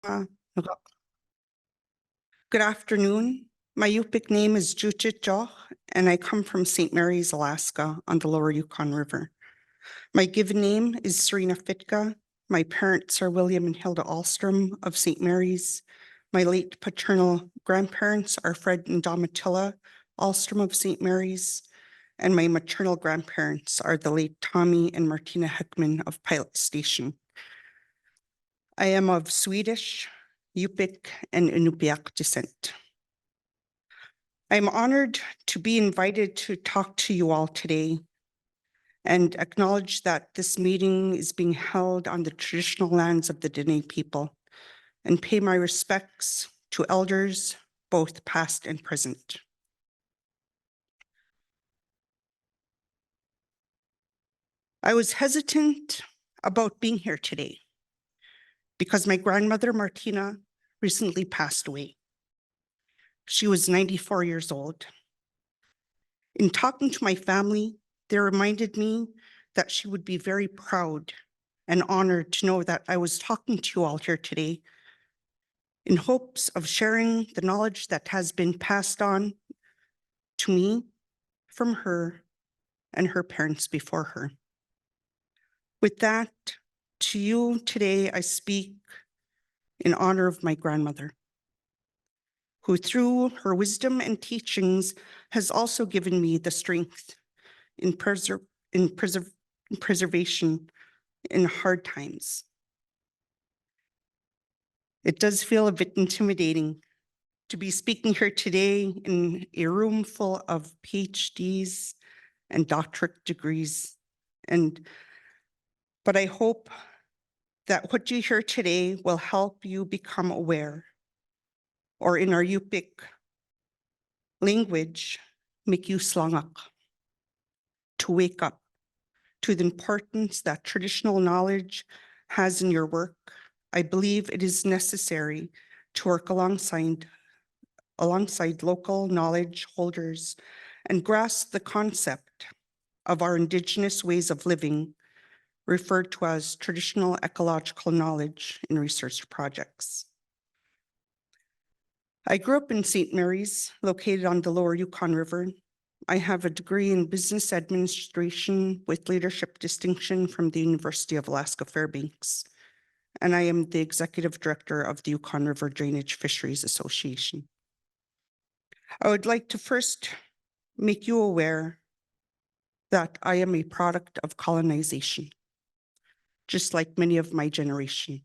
Uh, Good afternoon. My Yupik name is Cuucitcuar, and I come from St. Mary's, Alaska, on the lower Yukon River. My given name is Serena Fitka. My parents are William and Hilda Alstrom of St. Mary's. My late paternal grandparents are Fred and Domitilla Alstrom of St. Mary's, and my maternal grandparents are the late Tommy and Martina Heckman of Pilot Station. I am of Swedish, Yupik, and Inupiaq descent. I'm honored to be invited to talk to you all today and acknowledge that this meeting is being held on the traditional lands of the Dene people, and pay my respects to elders, both past and present. I was hesitant about being here today because my grandmother, Martina, recently passed away. She was 94 years old. In talking to my family, they reminded me that she would be very proud and honored to know that I was talking to you all here today in hopes of sharing the knowledge that has been passed on to me from her and her parents before her. With that, to you today, I speak in honor of my grandmother, who through her wisdom and teachings has also given me the strength in preservation in hard times. It does feel a bit intimidating to be speaking here today in a room full of PhDs and doctorate degrees. But I hope that what you hear today will help you become aware, or in our Yupik language, make you slangak, to wake up to the importance that traditional knowledge has in your work. I believe it is necessary to work alongside local knowledge holders and grasp the concept of our Indigenous ways of living, referred to as traditional ecological knowledge in research projects. I grew up in St. Mary's, located on the lower Yukon River. I have a degree in business administration with leadership distinction from the University of Alaska Fairbanks, and I am the executive director of the Yukon River Drainage Fisheries Association. I would like to first make you aware that I am a product of colonization, just like many of my generation.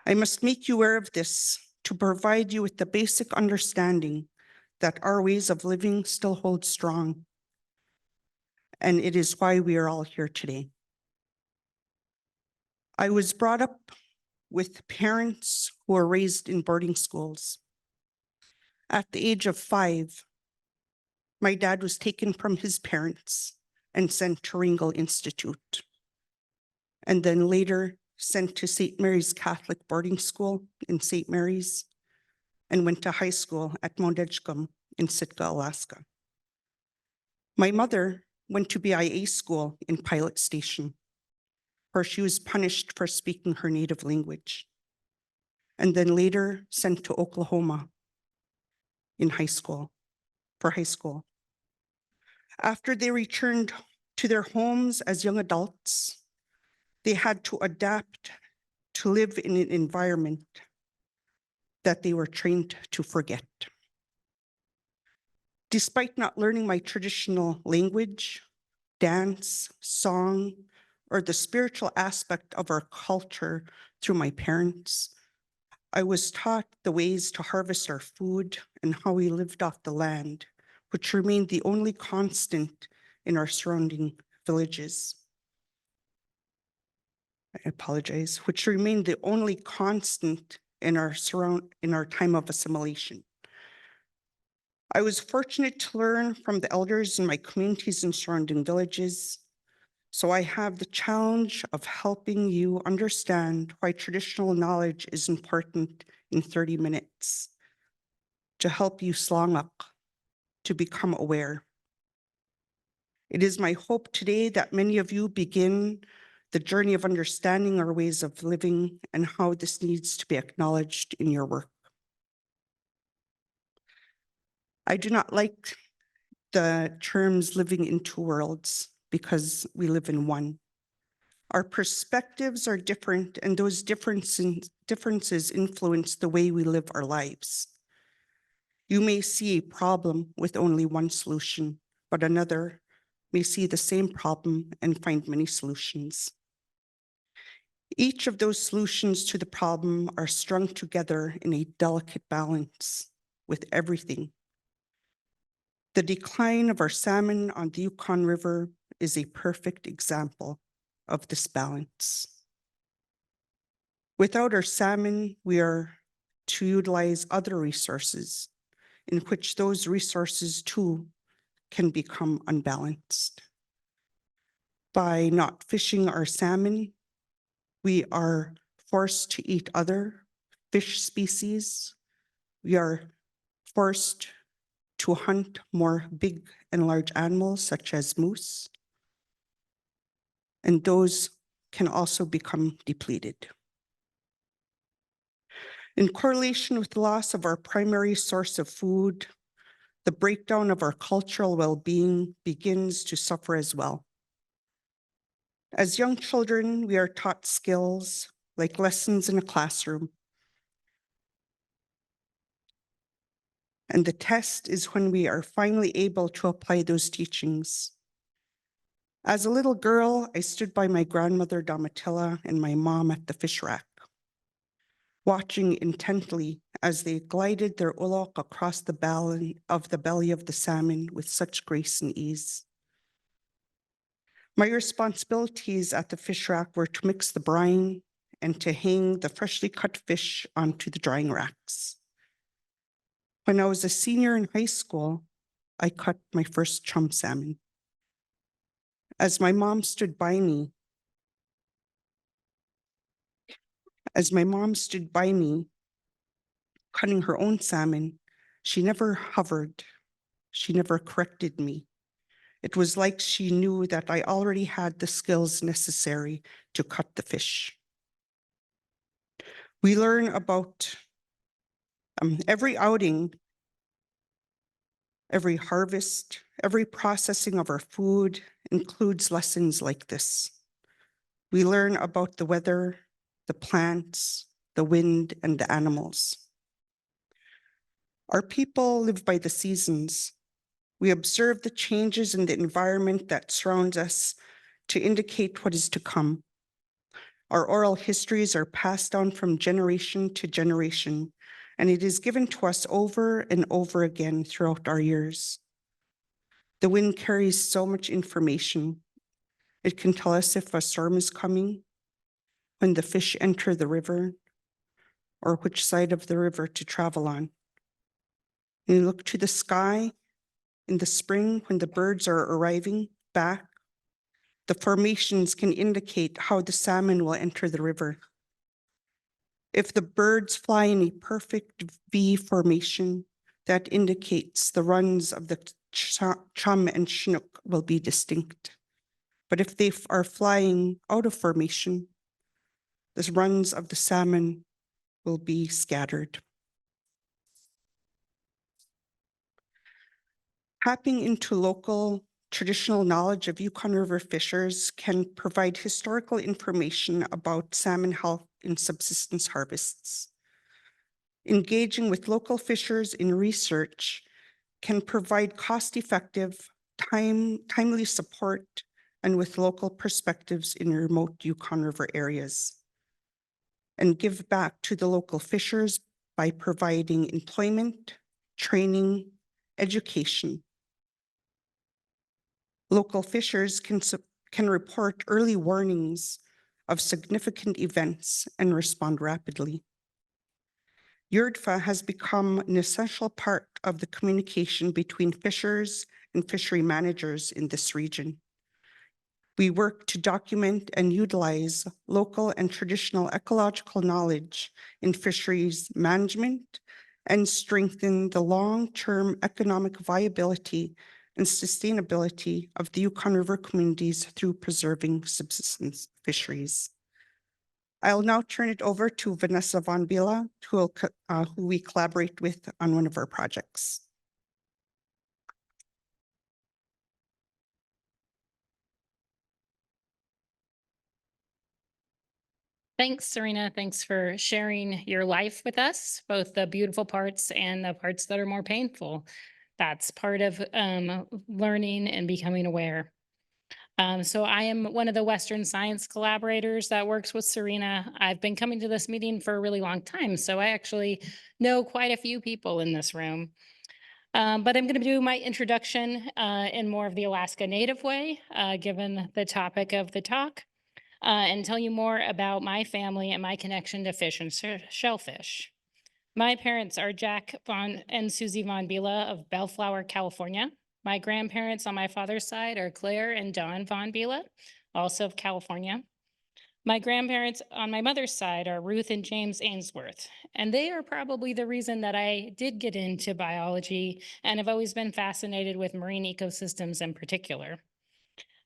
I must make you aware of this to provide you with the basic understanding that our ways of living still hold strong, and it is why we are all here today. I was brought up with parents who were raised in boarding schools. At the age of 5, my dad was taken from his parents and sent to Ringel Institute, and then later sent to St. Mary's Catholic Boarding School in St. Mary's, and went to high school at Mount Edgecombe in Sitka, Alaska. My mother went to BIA school in Pilot Station, where she was punished for speaking her native language, and then later sent to Oklahoma in high school, for high school. After they returned to their homes as young adults, they had to adapt to live in an environment that they were trained to forget. Despite not learning my traditional language, dance, song, or the spiritual aspect of our culture through my parents, I was taught the ways to harvest our food and how we lived off the land, which remained the only constant in our surrounding villages. I apologize, which remained the only constant in our time of assimilation. I was fortunate to learn from the elders in my communities and surrounding villages, so I have the challenge of helping you understand why traditional knowledge is important in 30 minutes to help you slangak, to become aware. It is my hope today that many of you begin the journey of understanding our ways of living and how this needs to be acknowledged in your work. I do not like the terms living in two worlds because we live in one. Our perspectives are different, and those differences influence the way we live our lives. You may see a problem with only one solution, but another may see the same problem and find many solutions. Each of those solutions to the problem are strung together in a delicate balance with everything. The decline of our salmon on the Yukon River is a perfect example of this balance. Without our salmon, we are to utilize other resources in which those resources too can become unbalanced. By not fishing our salmon, we are forced to eat other fish species. We are forced to hunt more big and large animals such as moose, and those can also become depleted. In correlation with the loss of our primary source of food, the breakdown of our cultural well-being begins to suffer as well. As young children, we are taught skills like lessons in a classroom. And the test is when we are finally able to apply those teachings. As a little girl, I stood by my grandmother Domitilla and my mom at the fish rack, watching intently as they glided their ulok across the belly of the salmon with such grace and ease. My responsibilities at the fish rack were to mix the brine and to hang the freshly cut fish onto the drying racks. When I was a senior in high school, I cut my first chum salmon. As my mom stood by me, cutting her own salmon, she never hovered. She never corrected me. It was like she knew that I already had the skills necessary to cut the fish. We learn about every outing, every harvest, every processing of our food includes lessons like this. We learn about the weather, the plants, the wind, and the animals. Our people live by the seasons. We observe the changes in the environment that surrounds us to indicate what is to come. Our oral histories are passed down from generation to generation, and it is given to us over and over again throughout our years. The wind carries so much information. It can tell us if a storm is coming, when the fish enter the river, or which side of the river to travel on. When you look to the sky, in the spring, when the birds are arriving back, the formations can indicate how the salmon will enter the river. If the birds fly in a perfect V formation, that indicates the runs of the chum and chinook will be distinct. But if they are flying out of formation, the runs of the salmon will be scattered. Tapping into local traditional knowledge of Yukon River fishers can provide historical information about salmon health in subsistence harvests. Engaging with local fishers in research can provide cost-effective, timely support and with local perspectives in remote Yukon River areas, and give back to the local fishers by providing employment, training, education. Local fishers can report early warnings of significant events and respond rapidly. YRDFA has become an essential part of the communication between fishers and fishery managers in this region. We work to document and utilize local and traditional ecological knowledge in fisheries management and strengthen the long-term economic viability and sustainability of the Yukon River communities through preserving subsistence fisheries. I'll now turn it over to Vanessa Von Bila, who we collaborate with on one of our projects. Thanks, Serena. Thanks for sharing your life with us, both the beautiful parts and the parts that are more painful. That's part of learning and becoming aware. So I am one of the Western science collaborators that works with Serena. I've been coming to this meeting for a really long time, so I actually know quite a few people in this room. But I'm going to do my introduction in more of the Alaska Native way, given the topic of the talk. And tell you more about my family and my connection to fish and shellfish. My parents are Jack and Susie Von Bila of Bellflower, California. My grandparents on my father's side are Claire and Don Von Bila, also of California. My grandparents on my mother's side are Ruth and James Ainsworth, and they are probably the reason that I did get into biology and have always been fascinated with marine ecosystems in particular.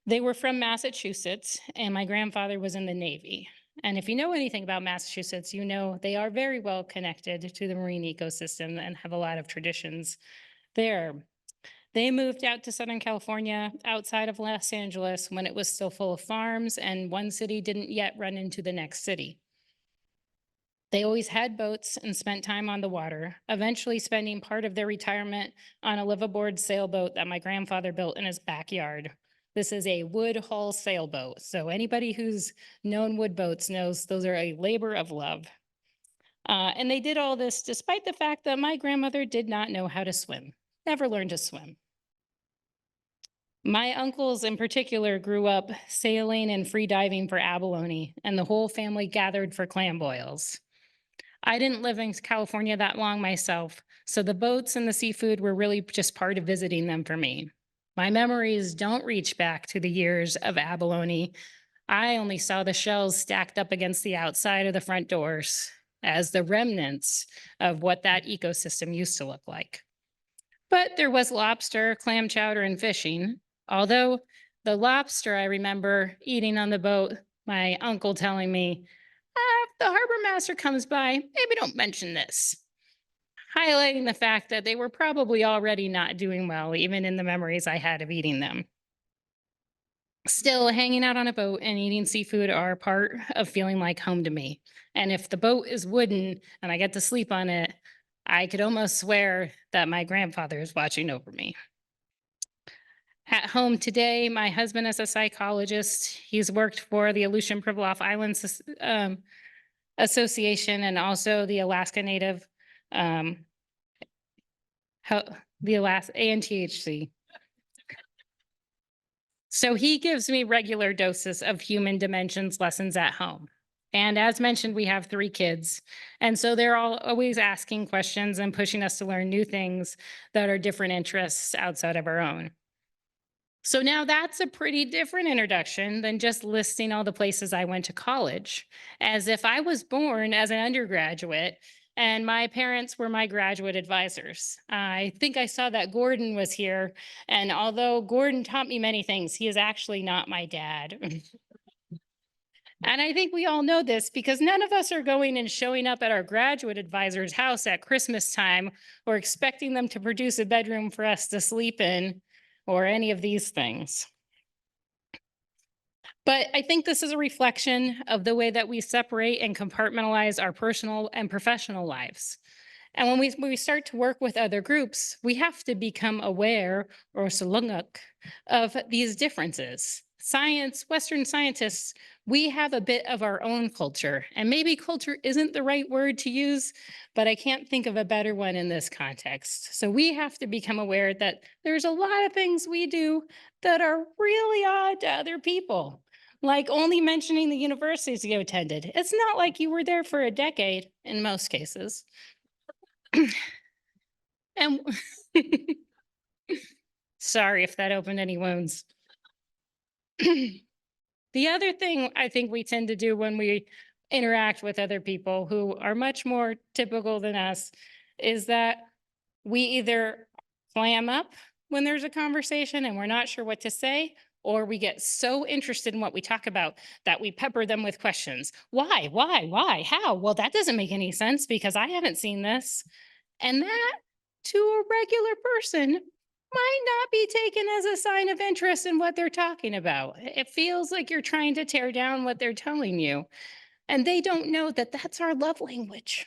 They were from Massachusetts, and my grandfather was in the Navy. And if you know anything about Massachusetts, you know they are very well connected to the marine ecosystem and have a lot of traditions there. They moved out to Southern California outside of Los Angeles when it was still full of farms and one city didn't yet run into the next city. They always had boats and spent time on the water, eventually spending part of their retirement on a liveaboard sailboat that my grandfather built in his backyard. This is a wood hull sailboat. So anybody who's known wood boats knows those are a labor of love. And they did all this despite the fact that my grandmother did not know how to swim, never learned to swim. My uncles in particular grew up sailing and free diving for abalone, and the whole family gathered for clam boils. I didn't live in California that long myself, so the boats and the seafood were really just part of visiting them for me. My memories don't reach back to the years of abalone. I only saw the shells stacked up against the outside of the front doors as the remnants of what that ecosystem used to look like. But there was lobster, clam chowder, and fishing. Although the lobster I remember eating on the boat, my uncle telling me, if the harbor master comes by, maybe don't mention this. Highlighting the fact that they were probably already not doing well, even in the memories I had of eating them. Still, hanging out on a boat and eating seafood are part of feeling like home to me. And if the boat is wooden and I get to sleep on it, I could almost swear that my grandfather is watching over me. At home today, my husband is a psychologist. He's worked for the Aleutian Pribilof Islands Association and also the Alaska Native the Alaska ANTHC. So he gives me regular doses of human dimensions lessons at home. And as mentioned, we have 3 kids. And so they're all always asking questions and pushing us to learn new things that are different interests outside of our own. So now that's a pretty different introduction than just listing all the places I went to college, as if I was born as an undergraduate and my parents were my graduate advisors. I think I saw that Gordon was here, and although Gordon taught me many things, he is actually not my dad. And I think we all know this because none of us are going and showing up at our graduate advisor's house at Christmas time or expecting them to produce a bedroom for us to sleep in or any of these things. But I think this is a reflection of the way that we separate and compartmentalize our personal and professional lives. And when we start to work with other groups, we have to become aware or salunguk of these differences. Science, Western scientists, we have a bit of our own culture, and maybe culture isn't the right word to use, but I can't think of a better one in this context. So we have to become aware that there's a lot of things we do that are really odd to other people, like only mentioning the universities you attended. It's not like you were there for a decade in most cases. And sorry if that opened any wounds. The other thing I think we tend to do when we interact with other people who are much more typical than us is that we either clam up when there's a conversation and we're not sure what to say, or we get so interested in what we talk about that we pepper them with questions. Why, how? Well, that doesn't make any sense because I haven't seen this. And that, to a regular person, might not be taken as a sign of interest in what they're talking about. It feels like you're trying to tear down what they're telling you. And they don't know that that's our love language.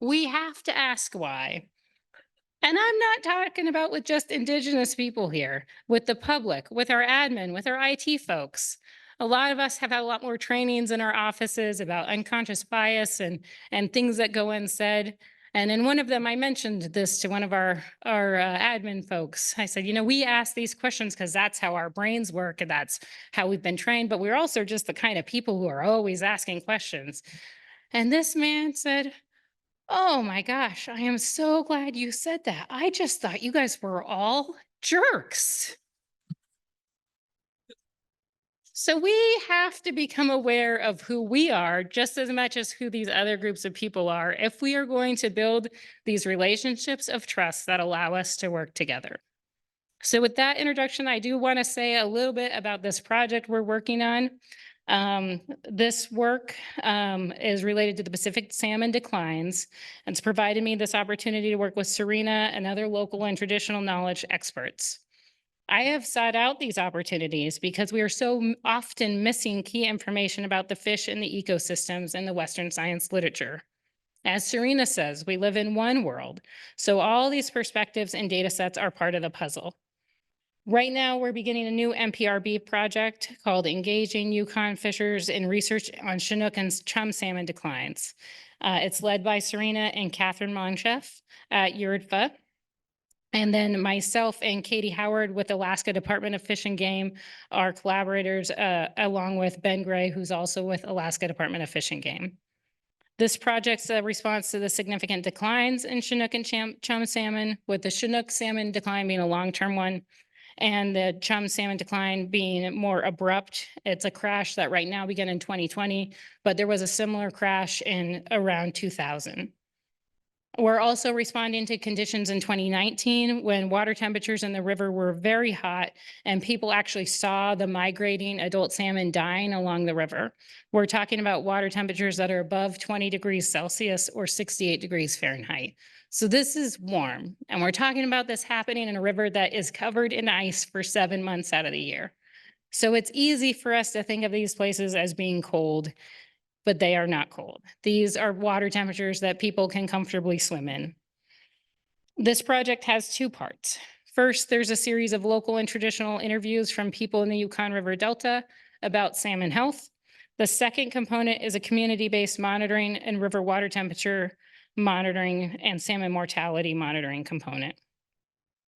We have to ask why. And I'm not talking about with just Indigenous people here, with the public, with our admin, with our IT folks. A lot of us have had a lot more trainings in our offices about unconscious bias and things that go unsaid. And in one of them, I mentioned this to one of our admin folks. I said, we ask these questions because that's how our brains work and that's how we've been trained. But we're also just the kind of people who are always asking questions. And this man said, "Oh my gosh, I am so glad you said that. I just thought you guys were all jerks." So we have to become aware of who we are just as much as who these other groups of people are if we are going to build these relationships of trust that allow us to work together. So with that introduction, I do want to say a little bit about this project we're working on. This work is related to the Pacific salmon declines, and it's provided me this opportunity to work with Serena and other local and traditional knowledge experts. I have sought out these opportunities because we are so often missing key information about the fish and the ecosystems in the Western science literature. As Serena says, we live in one world, so all these perspectives and data sets are part of the puzzle. Right now, we're beginning a new MPRB project called Engaging Yukon Fishers in Research on Chinook and Chum Salmon Declines. It's led by Serena and Catherine Monchef at YRDFA. And then myself and Katie Howard with Alaska Department of Fish and Game are collaborators, along with Ben Gray, who's also with Alaska Department of Fish and Game. This project's a response to the significant declines in Chinook and chum salmon, with the Chinook salmon decline being a long-term one, and the chum salmon decline being more abrupt. It's a crash that right now began in 2020, but there was a similar crash in around 2000. We're also responding to conditions in 2019 when water temperatures in the river were very hot and people actually saw the migrating adult salmon dying along the river. We're talking about water temperatures that are above 20 degrees Celsius or 68 degrees Fahrenheit. So this is warm, and we're talking about this happening in a river that is covered in ice for 7 months out of the year. So it's easy for us to think of these places as being cold, but they are not cold. These are water temperatures that people can comfortably swim in. This project has two parts. First, there's a series of local and traditional interviews from people in the Yukon River Delta about salmon health. The second component is a community-based monitoring and river water temperature monitoring and salmon mortality monitoring component.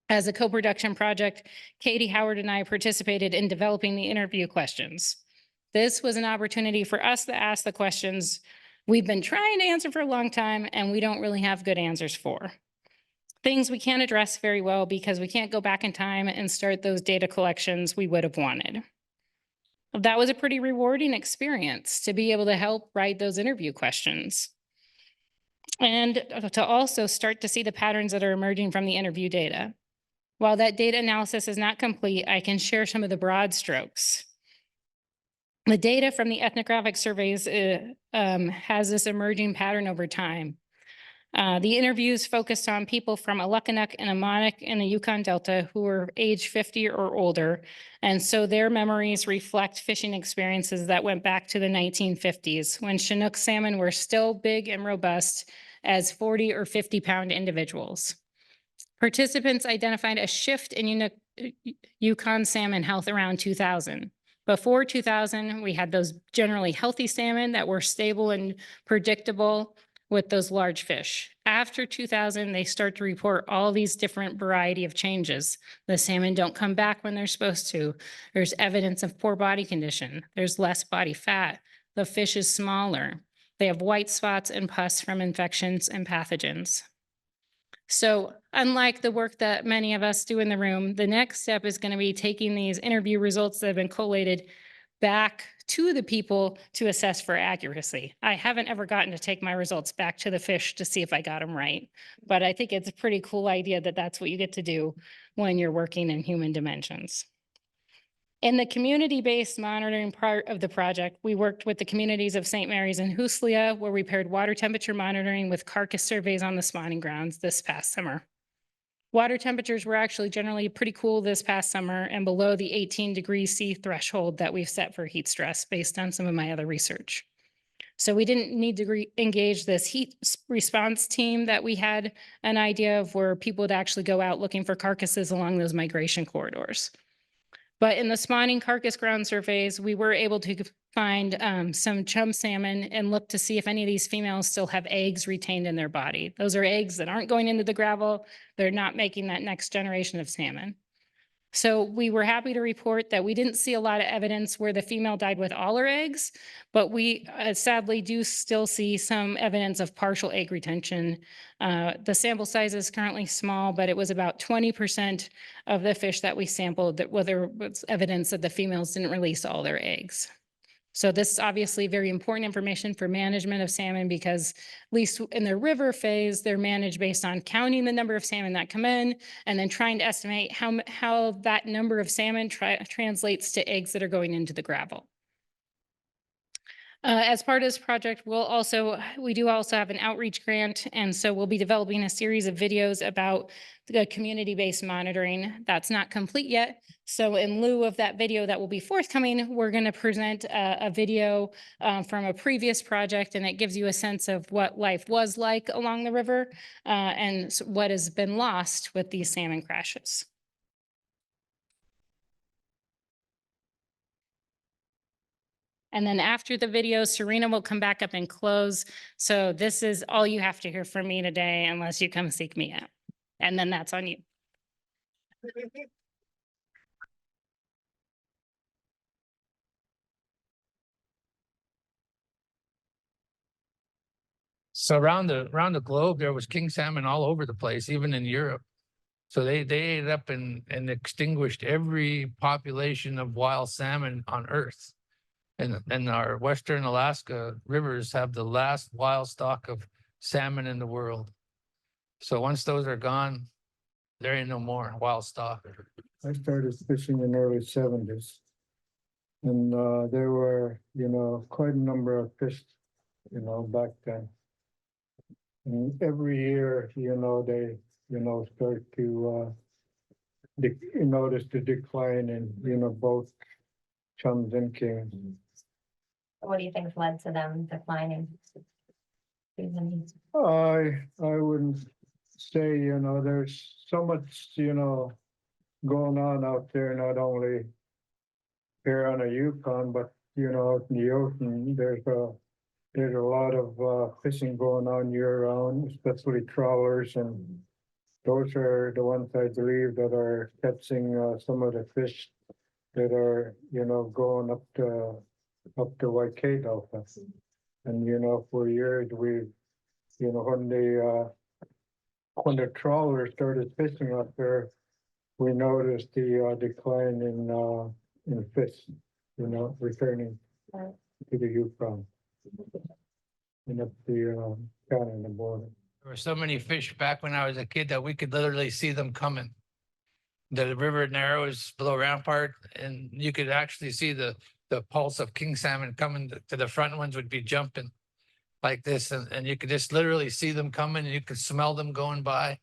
As a co-production project, Katie Howard and I participated in developing the interview questions. This was an opportunity for us to ask the questions we've been trying to answer for a long time and we don't really have good answers for. Things we can't address very well because we can't go back in time and start those data collections we would have wanted. That was a pretty rewarding experience to be able to help write those interview questions and to also start to see the patterns that are emerging from the interview data. While that data analysis is not complete, I can share some of the broad strokes. The data from the ethnographic surveys has this emerging pattern over time. The interviews focused on people from Alukkanuk and Amonuk in the Yukon Delta who were age 50 or older. And so their memories reflect fishing experiences that went back to the 1950s when Chinook salmon were still big and robust as 40 or 50 pound individuals. Participants identified a shift in Yukon salmon health around 2000. Before 2000, we had those generally healthy salmon that were stable and predictable with those large fish. After 2000, they start to report all these different variety of changes. The salmon don't come back when they're supposed to. There's evidence of poor body condition. There's less body fat. The fish is smaller. They have white spots and pus from infections and pathogens. So unlike the work that many of us do in the room, the next step is going to be taking these interview results that have been collated, back to the people to assess for accuracy. I haven't ever gotten to take my results back to the fish to see if I got them right. But I think it's a pretty cool idea that that's what you get to do when you're working in human dimensions. In the community-based monitoring part of the project, we worked with the communities of St. Mary's and Huslia, where we paired water temperature monitoring with carcass surveys on the spawning grounds this past summer. Water temperatures were actually generally pretty cool this past summer and below the 18 degrees C threshold that we've set for heat stress based on some of my other research. So we didn't need to engage this heat response team that we had an idea of, where people would actually go out looking for carcasses along those migration corridors. But in the spawning carcass ground surveys, we were able to find some chum salmon and look to see if any of these females still have eggs retained in their body. Those are eggs that aren't going into the gravel. They're not making that next generation of salmon. So we were happy to report that we didn't see a lot of evidence where the female died with all her eggs, but we sadly do still see some evidence of partial egg retention. The sample size is currently small, but it was about 20% of the fish that we sampled that there was evidence that the females didn't release all their eggs. So this is obviously very important information for management of salmon, because at least in the river phase, they're managed based on counting the number of salmon that come in and then trying to estimate how that number of salmon translates to eggs that are going into the gravel. As part of this project, we do also have an outreach grant, and so we'll be developing a series of videos about the community-based monitoring. That's not complete yet. So in lieu of that video that will be forthcoming, we're going to present a video from a previous project, and it gives you a sense of what life was like along the river and what has been lost with these salmon crashes. And then after the video, Serena will come back up and close. So this is all you have to hear from me today, unless you come seek me out. And then that's on you. So around the globe, there was king salmon all over the place, even in Europe. So they ate up and extinguished every population of wild salmon on Earth. And our Western Alaska rivers have the last wild stock of salmon in the world. So once those are gone, there ain't no more wild stock. I started fishing in the early 70s. And there were, quite a number of fish, back then. And every year, they, start to notice the decline in, both chums and kings. What do you think led to them declining? I wouldn't say, there's so much, going on out there, not only here on the Yukon, but, out in the ocean. There's a lot of fishing going on year round, especially trawlers, and those are the ones I believe that are catching some of the fish that are, going up to YK Delta. And, for years we've, when the trawlers started fishing up there, we noticed the decline in fish, returning to the Yukon and up the Canada border. There were so many fish back when I was a kid that we could literally see them coming. The river narrows below Rampart, and you could actually see the pulse of king salmon coming to the front ones would be jumping like this, and you could just literally see them coming, and you could smell them going by.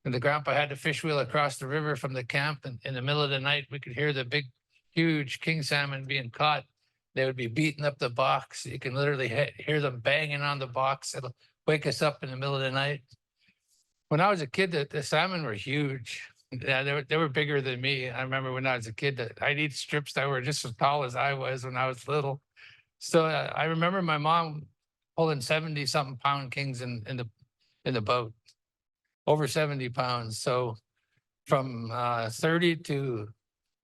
And the grandpa had the fish wheel across the river from the camp, and in the middle of the night, we could hear the big, huge king salmon being caught. They would be beating up the box. You can literally hear them banging on the box. It'll wake us up in the middle of the night. When I was a kid, the salmon were huge. Yeah, they were bigger than me. I remember when I was a kid that I'd eat strips that were just as tall as I was when I was little. So I remember my mom pulling 70-something pound kings in the boat, over 70 pounds. So from 30 to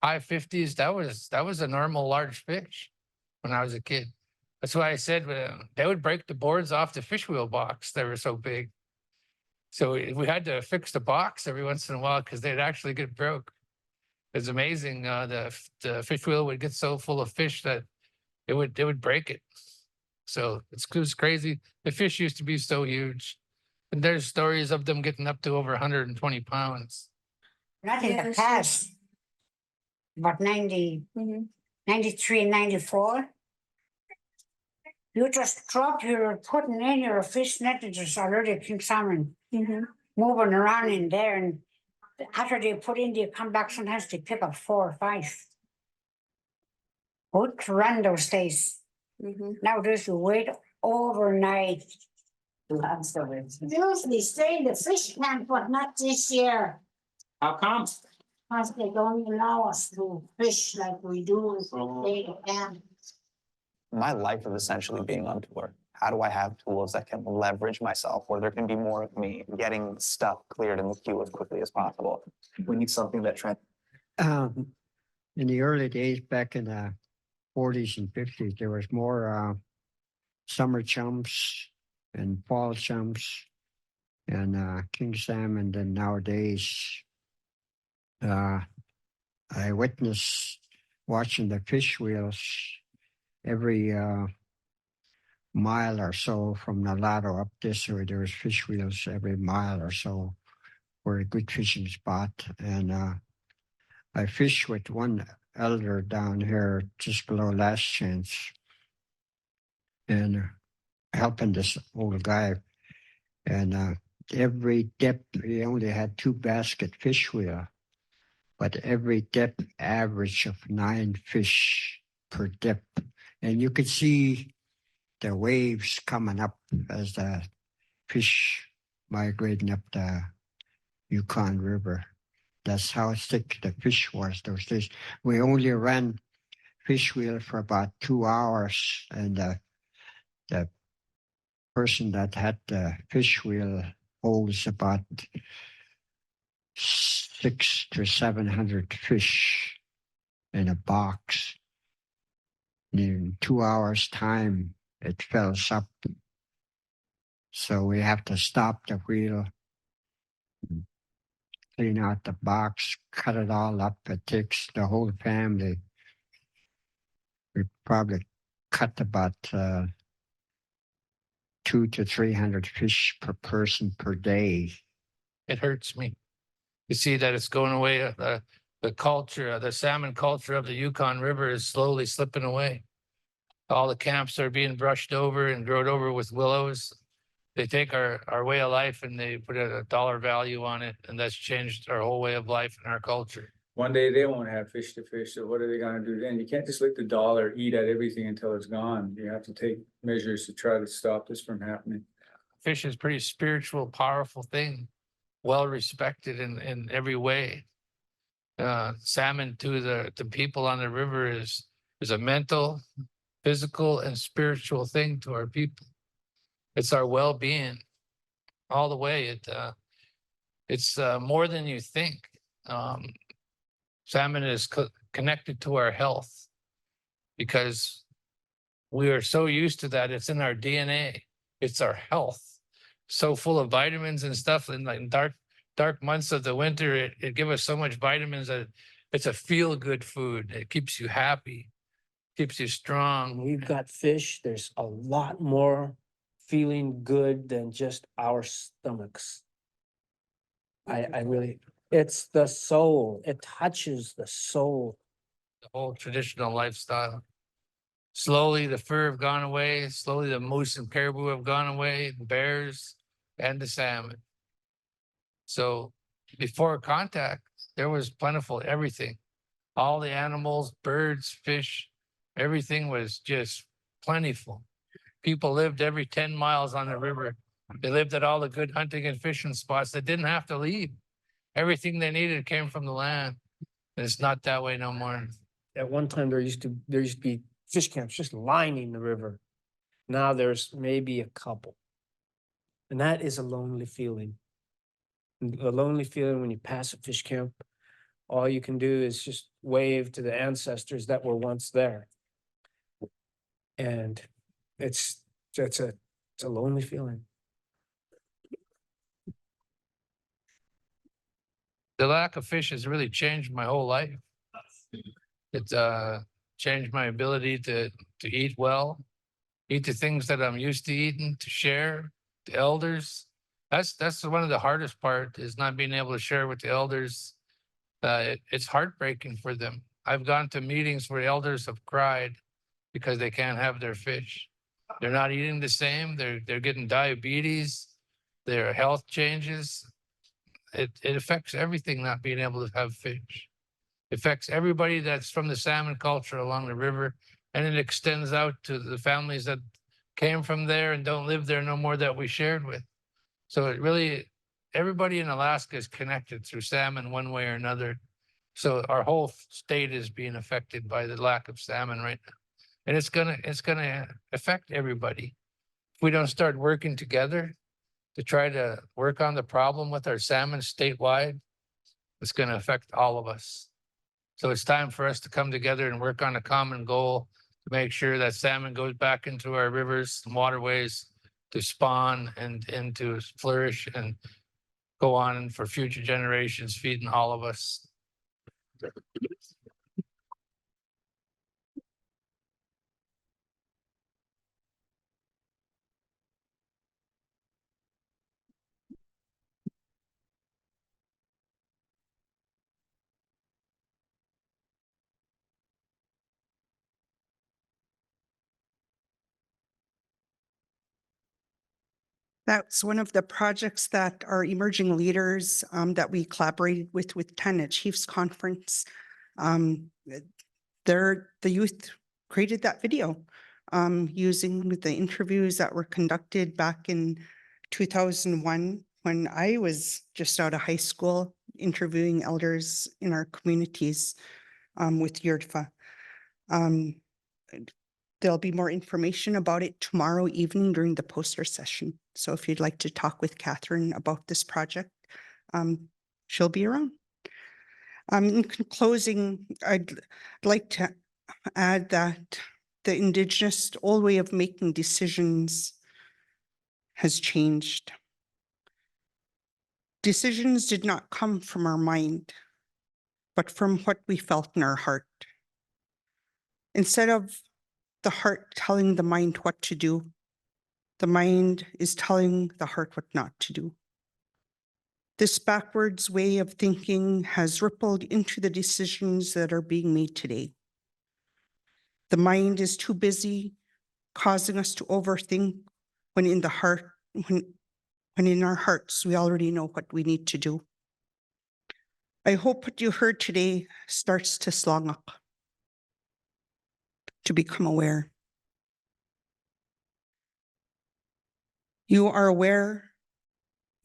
high 50s, that was a normal large fish when I was a kid. That's why I said they would break the boards off the fish wheel box. They were so big. So we had to fix the box every once in a while because they'd actually get broke. It's amazing. The fish wheel would get so full of fish that it would break it. So it's crazy. The fish used to be so huge. And there's stories of them getting up to over 120 pounds. Not in the past. But 93 and 94. You just drop your putting in your fish net, and there's already king salmon moving around in there, and after they put in, they come back, sometimes they pick up 4 or 5. Good to run those days. Nowadays you wait overnight. Usually stay in the fish camp, but not this year. How come? Because they don't allow us to fish like we do if they can. My life is essentially being on tour. How do I have tools that can leverage myself where there can be more of me getting stuff cleared in the queue as quickly as possible? We need something that In the early days, back in the 40s and 50s, there was more summer chums and fall chums and king salmon than nowadays. I witnessed watching the fish wheels every mile or so from the ladder up this way. There was fish wheels every mile or so for a good fishing spot. And I fished with one elder down here just below Last Chance and helping this old guy. And every dip, he only had 2 basket fish wheel, but every dip average of 9 fish per dip. And you could see the waves coming up as the fish migrating up the Yukon River. That's how thick the fish was those days. We only ran fish wheel for about 2 hours, and the person that had the fish wheel holds about 600 to 700 fish in a box. In 2 hours' time, it fills up. So we have to stop the wheel, clean out the box, cut it all up. It takes the whole family. We probably cut about 200 to 300 fish per person per day. It hurts me to see that it's going away. The culture, the salmon culture of the Yukon River is slowly slipping away. All the camps are being brushed over and grown over with willows. They take our way of life and they put a dollar value on it, and that's changed our whole way of life and our culture. One day they won't have fish to fish, so what are they gonna do then? You can't just let the dollar eat at everything until it's gone. You have to take measures to try to stop this from happening. Fish is a pretty spiritual, powerful thing, well respected in every way. Salmon to the people on the river is a mental, physical, and spiritual thing to our people. It's our well-being all the way. It's more than you think. Salmon is connected to our health because we are so used to that. It's in our DNA. It's our health. So full of vitamins and stuff. And like dark months of the winter, it gives us so much vitamins that it's a feel-good food. It keeps you happy, keeps you strong. We've got fish. There's a lot more feeling good than just our stomachs. I really, it's the soul. It touches the soul. The whole traditional lifestyle. Slowly, the fur have gone away. Slowly, the moose and caribou have gone away, the bears and the salmon. So before contact, there was plentiful everything. All the animals, birds, fish, everything was just plentiful. People lived every 10 miles on the river. They lived at all the good hunting and fishing spots. They didn't have to leave. Everything they needed came from the land. And it's not that way no more. At one time, there used to be fish camps just lining the river. Now there's maybe a couple. And that is a lonely feeling. A lonely feeling when you pass a fish camp. All you can do is just wave to the ancestors that were once there. And it's a lonely feeling. the lack of fish has really changed my whole life. It's changed my ability to eat well, eat the things that I'm used to eating, to share, the elders. That's one of the hardest part, is not being able to share with the elders. It's heartbreaking for them. I've gone to meetings where elders have cried because they can't have their fish. They're not eating the same. They're getting diabetes. Their health changes. It affects everything not being able to have fish. It affects everybody that's from the salmon culture along the river, and it extends out to the families that came from there and don't live there no more that we shared with. So it really, everybody in Alaska is connected through salmon one way or another. So our whole state is being affected by the lack of salmon right now. And it's gonna affect everybody. If we don't start working together to try to work on the problem with our salmon statewide, it's gonna affect all of us. So it's time for us to come together and work on a common goal to make sure that salmon goes back into our rivers and waterways to spawn and to flourish and go on for future generations, feeding all of us. That's one of the projects that our emerging leaders that we collaborated with Tana Chiefs Conference. The youth created that video using the interviews that were conducted back in 2001 when I was just out of high school, interviewing elders in our communities with YRDFA. There'll be more information about it tomorrow evening during the poster session. So if you'd like to talk with Catherine about this project, she'll be around. In closing, I'd like to add that the Indigenous old way of making decisions has changed. Decisions did not come from our mind, but from what we felt in our heart. Instead of the heart telling the mind what to do, the mind is telling the heart what not to do. This backwards way of thinking has rippled into the decisions that are being made today. The mind is too busy causing us to overthink when in the heart, when in our hearts, we already know what we need to do. I hope what you heard today starts to slong up, to become aware. You are aware,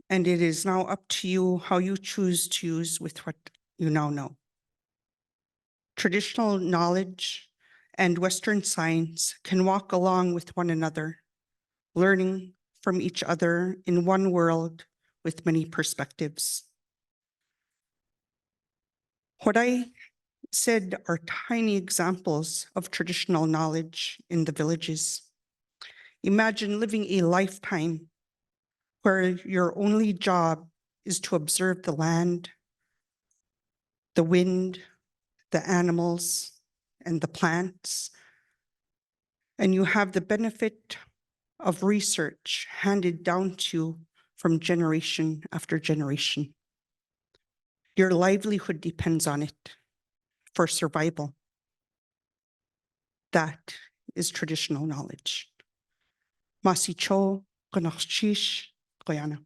and it is now up to you how you choose to use with what you now know. Traditional knowledge and Western science can walk along with one another, learning from each other in one world with many perspectives. What I said are tiny examples of traditional knowledge in the villages. Imagine living a lifetime where your only job is to observe the land, the wind, the animals, and the plants, and you have the benefit of research handed down to you from generation after generation. Your livelihood depends on it for survival. That is traditional knowledge. Masicho, Konachish, Koyana.